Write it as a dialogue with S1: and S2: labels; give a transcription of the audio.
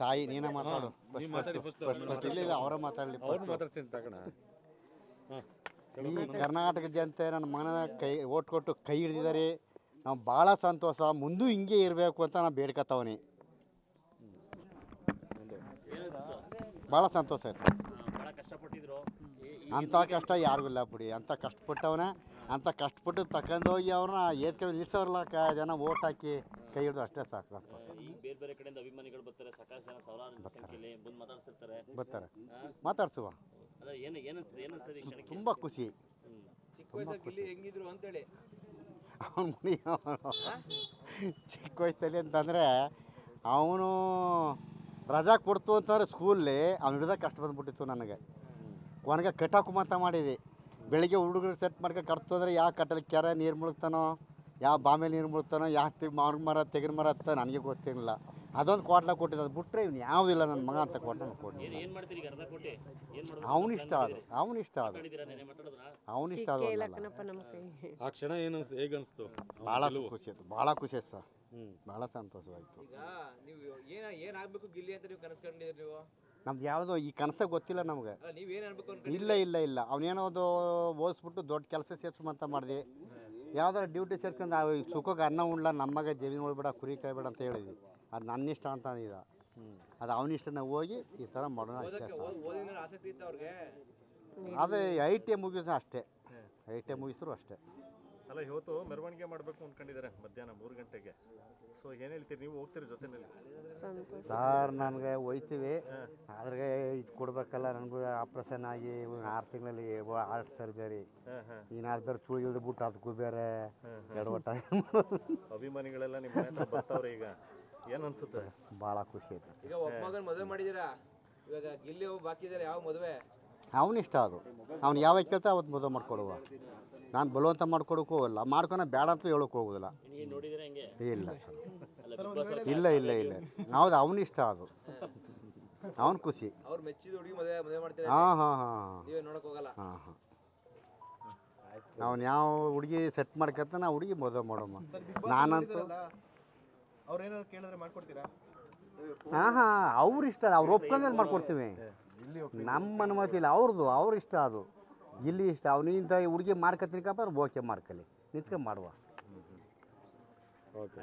S1: ತಾಯಿ ನೀನೇ ಮಾತಾಡು
S2: ಫಸ್ಟ್
S1: ಇಲ್ಲ ಅವರ ಮಾತಾಡಲಿ
S2: ಮಾತಾಡ್ತೀನಿ ತಗೋಣ.
S1: ಈ ಕರ್ನಾಟಕ ಜನತೆ ನನ್ನ ಮಗನ ಕೈ ಓಟ್ ಕೊಟ್ಟು ಕೈ ಹಿಡಿದಿದ್ದಾರೆ. ನಾವು ಭಾಳ ಸಂತೋಷ, ಮುಂದೂ ಹಿಂಗೆ ಇರಬೇಕು ಅಂತ ನಾನು ಬೇಡ್ಕೊತಾವನಿ. ಭಾಳ ಸಂತೋಷ ಆಯ್ತು. ಅಂಥ ಕಷ್ಟ ಯಾರಿಗೂ ಇಲ್ಲ ಬಿಡಿ. ಅಂಥ ಕಷ್ಟಪಟ್ಟವನ, ಅಂಥ ಕಷ್ಟಪಟ್ಟು ತಗೊಂಡೋಗಿ ಅವ್ರನ್ನ ಏತ್ಕೆ ನಿಲ್ಸೋರ್ಲ ಜನ ಓಟ್ ಹಾಕಿ ಕೈ ಹಿಡಿದು ಅಷ್ಟೇ ಸಾಕು. ಸಂತೋಷ.
S3: ಬೇರೆ ಬೇರೆ ಕಡೆಯಿಂದ ಅಭಿಮಾನಿಗಳು ಬರ್ತಾರೆ, ಸಾಕಷ್ಟು ಜನ ಸಾವಿರಾರು ಸಂಖ್ಯೆಯಲ್ಲಿ ಬಂದು ಮಾತಾಡ್ಸಿರ್ತಾರೆ.
S1: ಬರ್ತಾರೆ, ಮಾತಾಡ್ಸುವ. ತುಂಬ ಖುಷಿ. ಅವನು ಚಿಕ್ಕ ವಯಸ್ಸಲ್ಲಿ ಅಂತಂದರೆ ಅವನು ರಜಾ ಕೊಡ್ತು ಅಂತಂದರೆ ಸ್ಕೂಲಲ್ಲಿ ಅವ್ನು ಹಿಡ್ದಾಗ ಕಷ್ಟ ಬಂದುಬಿಟ್ಟಿತ್ತು ನನಗೆ. ಕೊನೆಗೆ ಕಟ್ಟಾಕುಮಂತ ಮಾಡಿದ್ವಿ. ಬೆಳಿಗ್ಗೆ ಹುಡುಗರು ಸೆಟ್ ಮಾಡ್ಕೊಂಡು ಕಟ್ತು ಅಂದರೆ ಯಾವ ಕಟ್ಟಲ್ಲಿ ಕೆರೆ ನೀರು ಮುಳುಗ್ತಾನೋ, ಯಾವ ಬಾಮೇಲೆ ನೀರು ಮುಳುಗ್ತಾನೋ, ಯಾವ ಮಾವಿನ ಮರ ತೆಗಿನ ಮರ ಹತ್ತ ನನಗೆ ಗೊತ್ತಿರಲಿಲ್ಲ. ಅದೊಂದು ಕ್ವಾಟ್ಲ ಕೊಟ್ಟಿದ್ದು. ಅದು ಬಿಟ್ಟರೆ ಇವ್ನು ಯಾವುದಿಲ್ಲ ನನ್ನ ಮಗ ಅಂತ ಕೊಟ್ಟು ಕೊಡಿ. ಅವನಿಷ್ಟ ಅದು, ಅವನಿಷ್ಟ ಅದು, ಅವನಿಷ್ಟ ಅದು.
S2: ಆ ಕ್ಷಣ ಏನು ಹೇಗೆ ಅನಿಸ್ತು?
S1: ಭಾಳ ಖುಷಿ ಆಯ್ತು, ಭಾಳ ಖುಷಿ ಆಯ್ತು ಸರ್. ಭಾಳ ಸಂತೋಷವಾಯಿತು. ನಮ್ದು ಯಾವುದೋ ಈ ಕನಸೇ ಗೊತ್ತಿಲ್ಲ ನಮಗೆ. ಇಲ್ಲ ಇಲ್ಲ ಇಲ್ಲ ಅವನೇನೋ ಒಂದು ಓದಿಸ್ಬಿಟ್ಟು ದೊಡ್ಡ ಕೆಲಸ ಸೇರ್ಸ್ಕೊಂಬಂತ ಮಾಡಿದೆ. ಯಾವ್ದಾರು ಡ್ಯೂಟಿ ಸೇರ್ಸ್ಕೊಂಡು ಸುಖಕ್ಕೆ ಅನ್ನ ಉಣ್ಲ, ನಮ್ಮ ಮಗ ಜಮೀನು ಉಳ್ಬೇಡ, ಕುರಿ ಕಾಯ್ಬೇಡ ಅಂತ ಹೇಳಿದ್ವಿ. ಅದು ನನ್ನ ಇಷ್ಟ ಅಂತ ಅಂದಿದ್ದ. ಅದು ಅವನಿಷ್ಟ. ನಾವು ಹೋಗಿ ಈ ಥರ ಮಾಡೋಣ ಅಷ್ಟೇ ಸರ್. ಅದೇ ITI ಮುಗಿಸೋ ಅಷ್ಟೇ, ITI ಮುಗಿಸಿದ್ರು ಅಷ್ಟೇ.
S4: ಅಲ್ಲ, ಇವತ್ತು ಮೆರವಣಿಗೆ ಮಾಡಬೇಕು ಅಂದ್ಕೊಂಡಿದ್ದಾರೆ ಮಧ್ಯಾಹ್ನ 3 ಗಂಟೆಗೆ. ಸೊ ಏನು ಹೇಳ್ತೀರಿ, ನೀವು ಹೋಗ್ತೀರಿ ಜೊತೆಯಲ್ಲಿ?
S1: ಸರ್ ನನಗೆ ಹೋಯ್ತೀವಿ, ಆದ್ರೆ ಇದು ಕೊಡ್ಬೇಕಲ್ಲ. ನನಗೂ ಆಪ್ರೇಷನ್ ಆಗಿ 6 ತಿಂಗಳಲ್ಲಿ ಹಾರ್ಟ್ ಸರ್ಜರಿ. ಈಗ ಅದು ಬೇರೆ ಚೂಳು ಇಳಿದು ಬಿಟ್ಟು ಅದಕ್ಕೂ ಬೇರೆ ಎಡವಟ್ಟ.
S4: ಅಭಿಮಾನಿಗಳೆಲ್ಲ ನಿಮ್ಮ ಮನೆ ಹತ್ರ ಬರ್ತಾವ್ರೆ. ಈಗ ಏನು ಅನ್ಸುತ್ತೆ?
S1: ಭಾಳ ಖುಷಿ ಆಯ್ತು.
S5: ಈಗ ಒಬ್ಬ ಮಗನ ಮದುವೆ ಮಾಡಿದ್ದೀರಾ, ಇವಾಗ ಗಿಲ್ಲಿ ಬಾಕಿ ಇದ್ದಾರೆ. ಯಾವ ಮದುವೆ?
S1: ಅವನಿಷ್ಟ ಅದು. ಅವ್ನು ಯಾವಾಗ ಕೇಳ್ತಾ ಅವತ್ತು ಮದುವೆ ಮಾಡ್ಕೊಡುವ. ನಾನು ಬಲವಂತ ಮಾಡ್ಕೊಡೋಕ್ಕೂ ಇಲ್ಲ, ಮಾಡ್ಕೊಳ ಬೇಡ ಅಂತೂ ಹೇಳೋಕೆ ಹೋಗೋದಿಲ್ಲ. ಇಲ್ಲ ಇಲ್ಲ ಇಲ್ಲ ಇಲ್ಲ ಹೌದು, ಅವನಿಷ್ಟ ಅದು, ಅವನು ಖುಷಿ.
S5: ಅವ್ರು ಮೆಚ್ಚಿದ ಹುಡುಗಿ ಮದುವೆ ಮಾಡ್ತಾರೆ.
S1: ಹಾಂ ಹಾಂ ಹಾಂ
S5: ನೀವೇ ನೋಡಕ್ ಹೋಗಲ್ಲ?
S1: ಹಾಂ ಹಾಂ ಅವ್ನು ಯಾವ ಹುಡುಗಿ ಸೆಟ್ ಮಾಡ್ಕೊತಾನೆ ಆ ಹುಡುಗಿ ಮದುವೆ ಮಾಡಮ್ಮ. ನಾನಂತೂ
S5: ಅವ್ರು ಏನಾದ್ರು ಕೇಳಿದ್ರೆ ಮಾಡ್ಕೊಡ್ತೀರಾ?
S1: ಹಾಂ ಹಾಂ ಅವ್ರ ಇಷ್ಟ, ಅವ್ರು ಒಪ್ಕೊಂಡ್ಮೇಲೆ ಮಾಡ್ಕೊಡ್ತೀವಿ. ನಮ್ಮ ಅನುಮತಿ ಇಲ್ಲ, ಅವ್ರದ್ದು, ಅವ್ರ ಇಷ್ಟ ಅದು. ಇಲ್ಲಿ ಇಷ್ಟ ಅವನಿಂದ ಹುಡುಗಿ ಮಾಡ್ಕೊತೀನಿಕಪ್ಪ, ಅವ್ರು ಓಕೆ ಮಾಡ್ಕೊಳ್ಳಿ, ನಿಂತ್ಕೊಂಡು ಮಾಡುವ.
S2: ಓಕೆ.